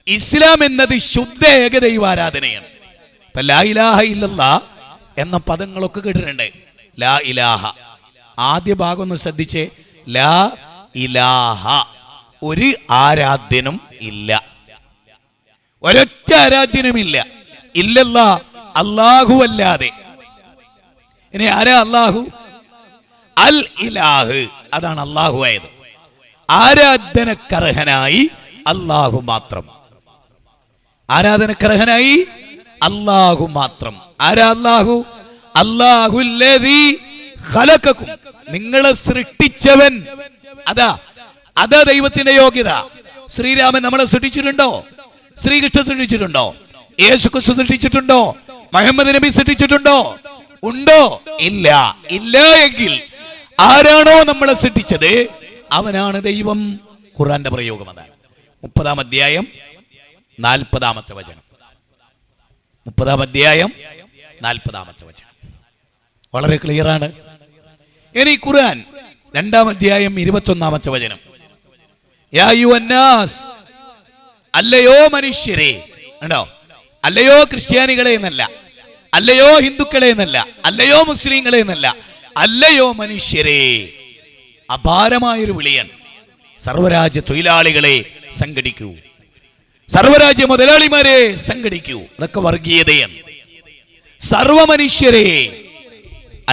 ഇസ്ലാം എന്നത് ശുദ്ധ ഏകദൈവാരാധനയാണ്. ഇപ്പൊ ലാ ഇലാഹ ഇല്ലല്ലാഹ് എന്ന പദങ്ങളൊക്കെ കേട്ടിട്ടുണ്ട്. ലാ ഇലാഹ, ആദ്യ ഭാഗം ഒന്ന് ശ്രദ്ധിച്ചേ. ലാ ഇലാഹ, ഒരു ആരാധ്യനും ഇല്ല, ഒരൊറ്റ ആരാധ്യനുമില്ല. ഇല്ലല്ലാ, അല്ലാഹു അല്ലാതെ. ഇനി ആരാ അല്ലാഹു? അൽ ഇലാഹ്, അതാണ് അല്ലാഹു ആയത്. ആരാധനക്കർഹനായി അല്ലാഹു മാത്രം. ആരാധനക്കർഹനായി അല്ലാഹു മാത്രം. ആരാ അല്ലാഹു? അല്ലാഹുല്ലദീ ഖലഖകും, നിങ്ങളെ സൃഷ്ടിച്ചവൻ. അതാ ദൈവത്തിന്റെ യോഗ്യത. ശ്രീരാമൻ നമ്മളെ സൃഷ്ടിച്ചിട്ടുണ്ടോ? ശ്രീകൃഷ്ണൻ സൃഷ്ടിച്ചിട്ടുണ്ടോ? യേശുക്രിസ്തു സൃഷ്ടിച്ചിട്ടുണ്ടോ? മുഹമ്മദ് നബി സൃഷ്ടിച്ചിട്ടുണ്ടോ? ഉണ്ടോ? ഇല്ല. ഇല്ല എങ്കിൽ ആരാണോ നമ്മളെ സൃഷ്ടിച്ചത് അവനാണ് ദൈവം. ഖുർആന്റെ പ്രയോഗം അതാണ്. 30-ാം അധ്യായം 40-ാമത്തെ വചനം. 30-ാം അധ്യായം 40-ാമത്തെ വചനം വളരെ ക്ലിയർ ആണ്. ഇനി ഖുർആൻ 2-ാം അധ്യായം 21-ാമത്തെ വചനം. യാ അയ്യുഹന്നാസ്, അല്ലയോ മനുഷ്യരെ. ഉണ്ടോ? അല്ലയോ ക്രിസ്ത്യാനികളെ എന്നല്ല, അല്ലയോ ഹിന്ദുക്കളെ എന്നല്ല, അല്ലയോ മുസ്ലിങ്ങളെ എന്നല്ല, അല്ലയോ മനുഷ്യരെ. അപാരമായൊരു വിളിയൻ. സർവരാജ്യ തൊഴിലാളികളെ സംഘടിക്കൂ, സർവരാജ്യ മുതലാളിമാരെ സംഘടിക്കൂ. അതൊക്കെ വർഗീയതയാണ്. സർവ മനുഷ്യരെ,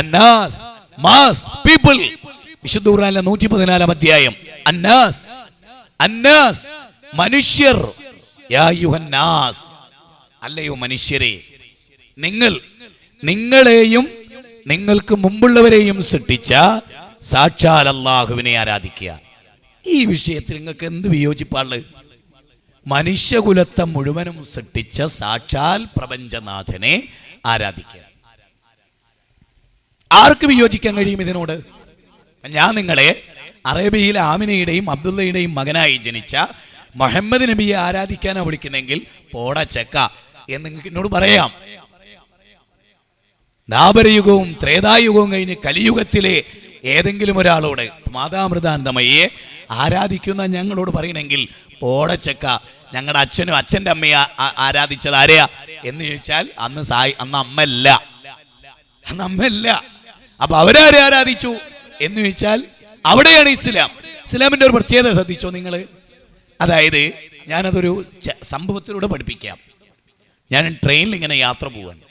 അന്നാസ്, മാസ്, പീപ്പിൾ. വിശുദ്ധ ഖുർആനിലെ 114-ാം അധ്യായം. അന്നാസ്, അന്നാസ്, മനുഷ്യർ. യാ അയ്യുഹന്നാസ്, അല്ലയോ മനുഷ്യരെ. നിങ്ങളെയും നിങ്ങൾക്ക് മുമ്പുള്ളവരെയും സൃഷ്ടിച്ച സാക്ഷാൽ അല്ലാഹുവിനെ ആരാധിക്കുക. ഈ വിഷയത്തിൽ നിങ്ങൾക്ക് എന്ത് വിയോജിപ്പാണ്? മനുഷ്യകുലത്തെ മുഴുവനും സൃഷ്ടിച്ച സാക്ഷാൽ പ്രപഞ്ചനാഥനെ ആരാധിക്കുക. ആർക്ക് വിയോജിക്കാൻ കഴിയും ഇതിനോട്? ഞാൻ നിങ്ങളെ അറേബ്യയിലെ ആമിനയുടെയും അബ്ദുള്ളയുടെയും മകനായി ജനിച്ച മുഹമ്മദ് നബിയെ ആരാധിക്കാനാണ് വിളിക്കുന്നെങ്കിൽ പോട ചെക്ക എന്ന് നിങ്ങൾക്ക് എന്നോട് പറയാം. ദാപരയുഗവും ത്രേതായുഗവും കഴിഞ്ഞ് കലിയുഗത്തിലെ ഏതെങ്കിലും ഒരാളോട് മാതാമൃതാന്തമയെ ആരാധിക്കുന്ന ഞങ്ങളോട് പറയണമെങ്കിൽ പോടച്ചക്ക, ഞങ്ങളുടെ അച്ഛനും അച്ഛൻ്റെ അമ്മയെ ആരാധിച്ചത് ആരെയാ എന്ന് ചോദിച്ചാൽ അന്ന് അമ്മല്ല, അന്ന് അമ്മല്ല. അപ്പൊ അവരാരെ ആരാധിച്ചു എന്ന് ചോദിച്ചാൽ അവിടെയാണ് ഇസ്ലാം. ഇസ്ലാമിന്റെ ഒരു പ്രത്യേകത ശ്രദ്ധിച്ചോ നിങ്ങൾ? അതായത് ഞാനതൊരു സംഭവത്തിലൂടെ പഠിപ്പിക്കാം. ഞാൻ ട്രെയിനിൽ ഇങ്ങനെ യാത്ര പോവാണ്.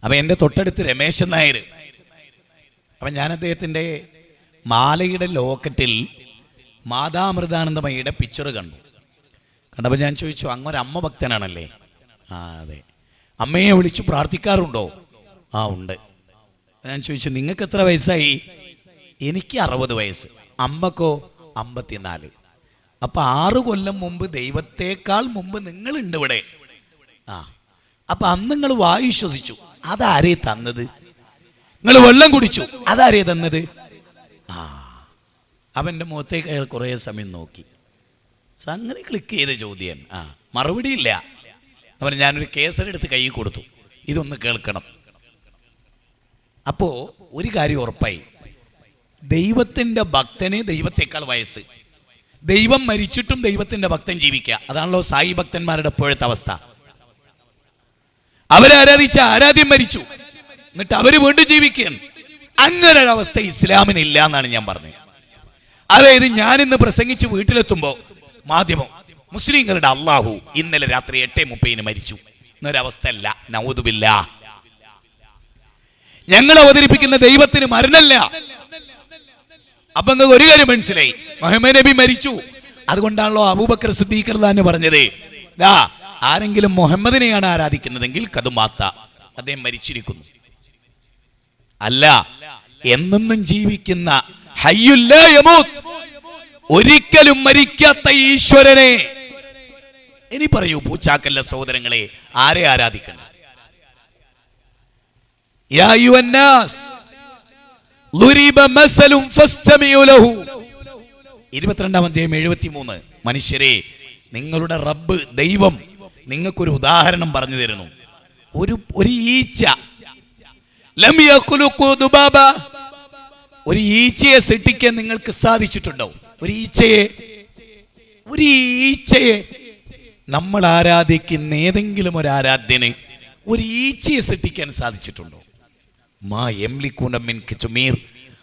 അപ്പൊ എൻ്റെ തൊട്ടടുത്ത് രമേശൻ നായർ. അപ്പൊ ഞാൻ അദ്ദേഹത്തിൻ്റെ മാലയുടെ ലോക്കറ്റിൽ മാതാമൃതാനന്ദമയുടെ പിക്ചർ കണ്ടപ്പോൾ ഞാൻ ചോദിച്ചു, അങ്ങൊരമ്മ ഭക്തനാണല്ലേ? ആ അതെ. അമ്മയെ വിളിച്ചു പ്രാർത്ഥിക്കാറുണ്ടോ? ആ ഉണ്ട്. ഞാൻ ചോദിച്ചു, നിങ്ങൾക്ക് എത്ര വയസ്സായി? എനിക്ക് 60 വയസ്സ്. അമ്മക്കോ? 54. അപ്പൊ 6 കൊല്ലം മുമ്പ്, ദൈവത്തെക്കാൾ മുമ്പ് നിങ്ങളുണ്ട് ഇവിടെ. അപ്പൊ അന്ന് നിങ്ങൾ വായു ശ്വസിച്ചു, അതാരേ തന്നത്? നിങ്ങൾ വെള്ളം കുടിച്ചു, അതാരേ തന്നത്? അവൻ്റെ മുഖത്തേക്ക് അയാൾ കുറേ സമയം നോക്കി. സംഗതി ക്ലിക്ക് ചെയ്ത ചോദ്യം. മറുപടി ഇല്ല. അവൻ ഞാനൊരു കേസരെടുത്ത് കൈ കൊടുത്തു, ഇതൊന്ന് കേൾക്കണം. അപ്പോ ഒരു കാര്യം ഉറപ്പായി, ദൈവത്തിൻ്റെ ഭക്തന് ദൈവത്തെക്കാൾ വയസ്സ്. ദൈവം മരിച്ചിട്ടും ദൈവത്തിന്റെ ഭക്തൻ ജീവിക്കുക. അതാണല്ലോ സായി ഭക്തന്മാരുടെ ഇപ്പോഴത്തെ അവസ്ഥ. അവരാരാധിച്ച ആരാധ്യം മരിച്ചു, എന്നിട്ട് അവര് വീണ്ടും ജീവിക്കുകയാണ്. അങ്ങനെ ഒരവസ്ഥ ഇസ്ലാമിനില്ല എന്നാണ് ഞാൻ പറഞ്ഞത്. അതായത് ഞാൻ ഇന്ന് പ്രസംഗിച്ച് വീട്ടിലെത്തുമ്പോ മാധ്യമം മുസ്ലിങ്ങളുടെ അള്ളാഹു ഇന്നലെ രാത്രി 8:30 മരിച്ചു എന്നൊരവസ്ഥ അല്ല. നൗദുബില്ലാ. ഞങ്ങൾ അവതരിപ്പിക്കുന്ന ദൈവത്തിന് മരണല്ല. അപ്പൊ നിങ്ങൾക്ക് ഒരു കാര്യം മനസ്സിലായി, മുഹമ്മദ് നബി മരിച്ചു. അതുകൊണ്ടാണല്ലോ അബൂബക്കർ സിദ്ദീഖ് റളിയല്ലാഹു അൻഹു പറഞ്ഞത്, ആരെങ്കിലും മുഹമ്മദിനെയാണ് ആരാധിക്കുന്നതെങ്കിൽ കതുമാത്ത, അദ്ദേഹം മരിച്ചിരിക്കുന്നു. അല്ല, എന്നെന്നും ജീവിക്കുന്ന ഹയ്യുൽ ലാ യമൂത്ത്, ഒരിക്കലും മരിക്കാത്ത ഈശ്വരനെ. ഇനി പറയൂ പൂച്ചാക്കല്ല സഹോദരങ്ങളെ, ആരെ ആരാധിക്കണം? യാ അയ്യുഹന്നാസ് ളുരിബ മസലുൻ ഫസ്തമിഉ ലഹു. 22-ാം അധ്യായം 73. മനുഷ്യരെ, നിങ്ങളുടെ റബ്ബ് ദൈവം നിങ്ങൾക്കൊരു ഉദാഹരണം പറഞ്ഞു തരുന്നു. ഒരു ഈച്ച, ലം യഖ്ലുഖു ദുബാബ, ഒരു ഈച്ചയെ സൃഷ്ടിക്കാൻ നിങ്ങൾക്ക് സാധിച്ചിട്ടുണ്ടോ? ഒരു ഈച്ചയെ നമ്മൾ ആരാധിക്കുന്ന ഏതെങ്കിലും ഒരു ആരാധ്യന് ഒരു ഈച്ചയെ സൃഷ്ടിക്കാൻ സാധിച്ചിട്ടുണ്ടോ? മാ യംലികൂന മിൻ കിച്മീർ,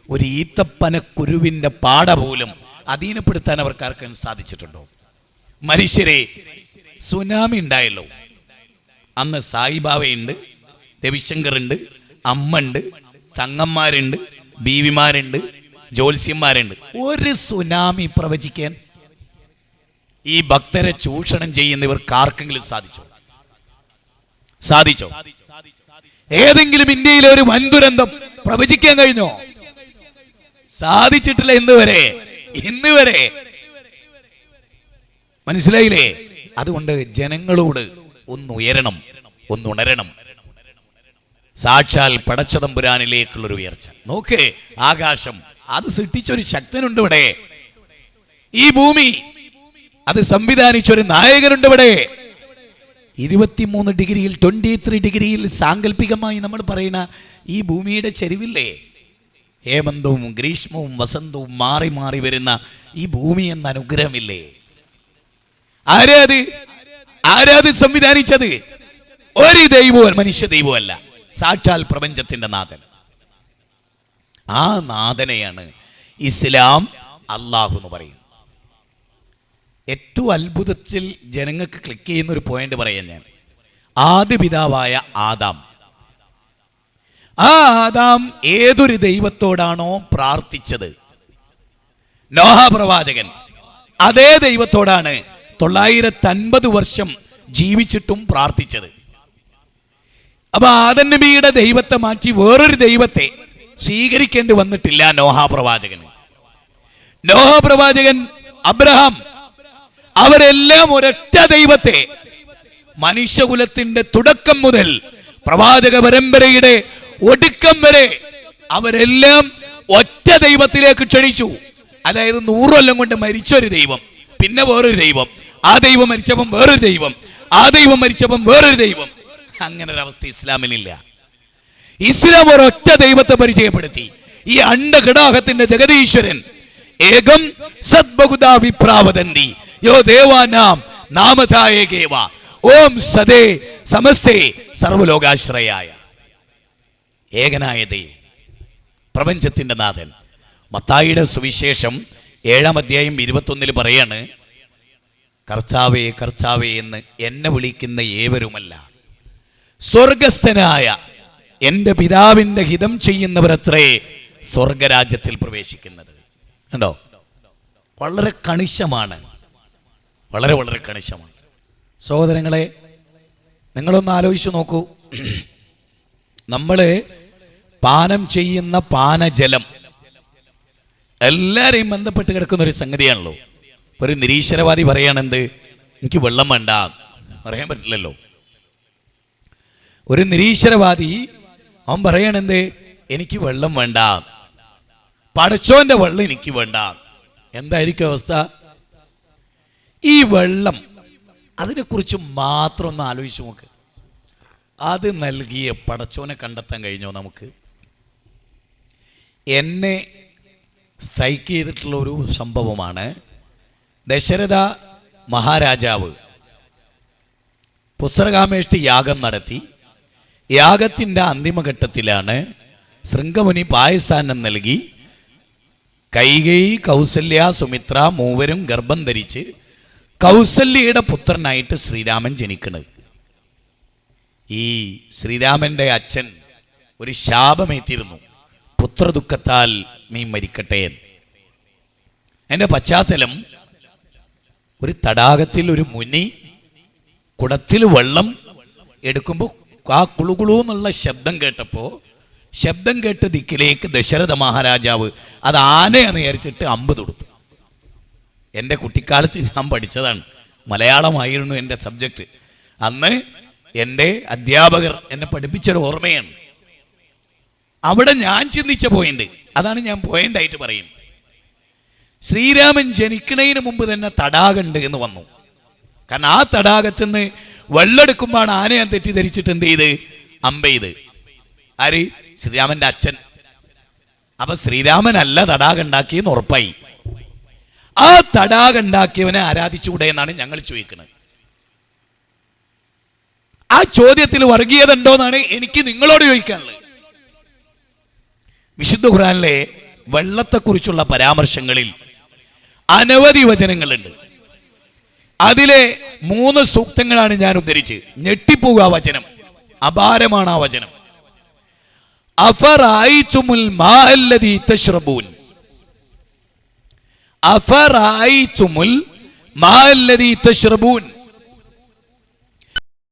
ഒരു ഈത്തപ്പനക്കുരുവിന്റെ പാട പോലും അധീനപ്പെടുത്താൻ അവർക്ക് ആർക്കാൻ സാധിച്ചിട്ടുണ്ടോ? മനുഷ്യരെ, സുനാമി ഉണ്ടായല്ലോ. അന്ന് സായിബാബയുണ്ട്, രവിശങ്കർ ഉണ്ട്, അമ്മ ഉണ്ട്, ചങ്ങന്മാരുണ്ട്, ബീവിമാരുണ്ട്, ജ്യോത്സ്യന്മാരുണ്ട്. ഒരു സുനാമി പ്രവചിക്കാൻ ഈ ഭക്തരെ ചൂഷണം ചെയ്യുന്നവർക്ക് ആർക്കെങ്കിലും സാധിച്ചോ? ഏതെങ്കിലും ഇന്ത്യയിലെ ഒരു വൻ ദുരന്തം പ്രവചിക്കാൻ കഴിഞ്ഞോ? സാധിച്ചിട്ടില്ല. ഇന്ന് വരെ മനസ്സിലായില്ലേ? അതുകൊണ്ട് ജനങ്ങളോട് ഒന്നുണരണം. സാക്ഷാൽ പടച്ചതമ്പുരാനിലേക്കുള്ളൊരു ഉയർച്ച. നോക്ക്, ആകാശം അത് സൃഷ്ടിച്ചൊരു ശക്തനുണ്ട് ഇവിടെ. ഈ ഭൂമി അത് സംവിധാനിച്ചൊരു നായകനുണ്ട് ഇവിടെ. 23 ഡിഗ്രിയിൽ 23 ഡിഗ്രിയിൽ സാങ്കല്പികമായി നമ്മൾ പറയുന്ന ഈ ഭൂമിയുടെ ചെരിവില്ലേ, ഹേമന്തവും ഗ്രീഷ്മവും വസന്തവും മാറി മാറി വരുന്ന ഈ ഭൂമി എന്ന അനുഗ്രഹമില്ലേ, ആരാത് സംവിധാനിച്ചത്? ഒരു ദൈവവും മനുഷ്യ ദൈവമല്ല, സാക്ഷാൽ പ്രപഞ്ചത്തിന്റെ നാഥൻ. ആ നാഥനെയാണ് ഇസ്ലാം അള്ളാഹു എന്ന് പറയും. ഏറ്റവും അത്ഭുതത്തിൽ ജനങ്ങൾക്ക് ക്ലിക്ക് ചെയ്യുന്ന ഒരു പോയിന്റ് പറയാൻ ഞാൻ. ആദ്യ പിതാവായ ആദാം, ആ ആദാം ഏതൊരു ദൈവത്തോടാണോ പ്രാർത്ഥിച്ചത്, നോഹ പ്രവാചകൻ അതേ ദൈവത്തോടാണ് 950 വർഷം ജീവിച്ചിട്ടും പ്രാർത്ഥിച്ചത്. അപ്പൊ ആദം നബിയുടെ ദൈവത്തെ മാറ്റി വേറൊരു ദൈവത്തെ സ്വീകരിക്കേണ്ടി വന്നിട്ടില്ല നോഹ പ്രവാചകൻ, അബ്രഹാം, അവരെല്ലാം ഒരൊറ്റ ദൈവത്തെ മനുഷ്യകുലത്തിന്റെ തുടക്കം മുതൽ പ്രവാചക പരമ്പരയുടെ ഒടുക്കം വരെ അവരെല്ലാം ഒറ്റ ദൈവത്തിലേക്ക് ക്ഷണിച്ചു. അതായത് 100 കൊല്ലം കൊണ്ട് മരിച്ചൊരു ദൈവം, പിന്നെ വേറൊരു ദൈവം, ആ ദൈവം മരിച്ചപ്പം വേറൊരു ദൈവം, ആ ദൈവം മരിച്ചപ്പം വേറൊരു ദൈവം. അങ്ങനെ ഒരു അവസ്ഥ ഇസ്ലാമിനില്ല. ഇസ്ലാം ഒരൊറ്റ ദൈവത്തെ പരിചയപ്പെടുത്തി. ഈ അണ്ഡഘടാഹത്തിന്റെ ജഗതീശ്വരൻ ഏകം സദ്ബഹുദാ വിപ്രാവദന്തി യോ ദേവാനാം നാമധായേകേവ ഓം സദേ സമസ്തേ സർവലോകാശ്രയായ. ഏകനായ ദൈവം, പ്രപഞ്ചത്തിന്റെ നാഥൻ. മത്തായിയുടെ സുവിശേഷം 7-ാം അധ്യായം 21 പറയാണ്, കർത്താവേ കർത്താവേ എന്ന് എന്നെ വിളിക്കുന്ന ഏവരുമല്ല, സ്വർഗസ്ഥനായ എൻ്റെ പിതാവിൻ്റെ ഹിതം ചെയ്യുന്നവരത്രേ സ്വർഗരാജ്യത്തിൽ പ്രവേശിക്കുന്നത്. കണ്ടോ? വളരെ കണിശമാണ്, വളരെ കണിശമാണ്. സഹോദരങ്ങളെ, നിങ്ങളൊന്ന് ആലോചിച്ചു നോക്കൂ. നമ്മൾ പാനം ചെയ്യുന്ന പാനജലം എല്ലാവരെയും ബന്ധപ്പെട്ട് കിടക്കുന്ന ഒരു സംഗതിയാണല്ലോ. ഒരു നിരീശ്വരവാദി പറയാണെന്ത്, എനിക്ക് വെള്ളം വേണ്ട, പറയാൻ പറ്റില്ലല്ലോ. ഒരു നിരീശ്വരവാദി അവൻ പറയണെന്ത്, എനിക്ക് വെള്ളം വേണ്ട, പടച്ചോന്റെ വെള്ളം എനിക്ക് വേണ്ട. എന്തായിരിക്കും അവസ്ഥ? ഈ വെള്ളം, അതിനെക്കുറിച്ച് മാത്രം ഒന്ന് ആലോചിച്ച് നോക്ക്. അത് നൽകിയ പടച്ചോനെ കണ്ടെത്താൻ കഴിഞ്ഞോ നമുക്ക്? എന്നെ സ്ട്രൈക്ക് ചെയ്തിട്ടുള്ള ഒരു സംഭവമാണ്. ദശരഥ മഹാരാജാവ് പുത്രകാമേഷ്ടി യാഗം നടത്തി. യാഗത്തിൻ്റെ അന്തിമഘട്ടത്തിലാണ് ശൃംഗമുനി പായസാന്നം നൽകി കൈകേയി, കൗസല്യ, സുമിത്ര മൂവരും ഗർഭം ധരിച്ച് കൗസല്യയുടെ പുത്രനായിട്ട് ശ്രീരാമൻ ജനിക്കുന്നത്. ഈ ശ്രീരാമൻ്റെ അച്ഛൻ ഒരു ശാപമേറ്റിരുന്നു, പുത്രദുഃഖത്താൽ നീ മരിക്കട്ടെ എന്ന്. എൻ്റെ പശ്ചാത്തലം, ഒരു തടാകത്തിൽ ഒരു മുനി കുടത്തിൽ വെള്ളം എടുക്കുമ്പോൾ ആ കുളുകുളു എന്നുള്ള ശബ്ദം കേട്ടപ്പോൾ ശബ്ദം കേട്ട ദിക്കിലേക്ക് ദശരഥ മഹാരാജാവ് അത് ആനയെന്ന് വിചാരിച്ചിട്ട് അമ്പ് തൊടുത്തു. എൻ്റെ കുട്ടിക്കാലത്ത് ഞാൻ പഠിച്ചതാണ്, മലയാളമായിരുന്നു എൻ്റെ സബ്ജക്റ്റ്. അന്ന് എൻ്റെ അധ്യാപകർ എന്നെ പഠിപ്പിച്ചൊരു ഓർമ്മയാണ്. അവിടെ ഞാൻ ചിന്തിച്ച പോയിന്റ് അതാണ് ഞാൻ പോയിന്റായിട്ട് പറയുന്നത്. ശ്രീരാമൻ ജനിക്കുന്നതിന് മുമ്പ് തന്നെ തടാകമുണ്ട് എന്ന് വന്നു. കാരണം ആ തടാകത്തിൽ നിന്ന് വെള്ളമെടുക്കുമ്പോഴാണ് ആനയെ തെറ്റിദ്ധരിച്ചിട്ട് എന്ത് ചെയ്ത് അമ്പെയ്ത്. ആര്? ശ്രീരാമന്റെ അച്ഛൻ. അപ്പൊ ശ്രീരാമനല്ല തടാകം ഉണ്ടാക്കിയെന്ന് ഉറപ്പായി. ആ തടാകം ഉണ്ടാക്കിയവനെ ആരാധിച്ചുകൂടെ എന്നാണ് ഞങ്ങൾ ചോദിക്കുന്നത്. ആ ചോദ്യത്തിൽ വർഗീയത ഉണ്ടോന്നാണ് എനിക്ക് നിങ്ങളോട് ചോദിക്കാനുള്ളത്. വിശുദ്ധ ഖുർആനിലെ വെള്ളത്തെക്കുറിച്ചുള്ള പരാമർശങ്ങളിൽ അനവധി വചനങ്ങളുണ്ട്. അതിലെ 3 സൂക്തങ്ങളാണ് ഞാൻ ഉദ്ധരിച്ച്. ഞെട്ടിപ്പോകുക വചനം, അപാരമാണ് ആ വചനം. അഫറഅയ്തുമുൽ മാഅല്ലദീ തശ്റബൂൻ, അഫറഅയ്തുമുൽ മാഅല്ലദീ തശ്റബൂൻ,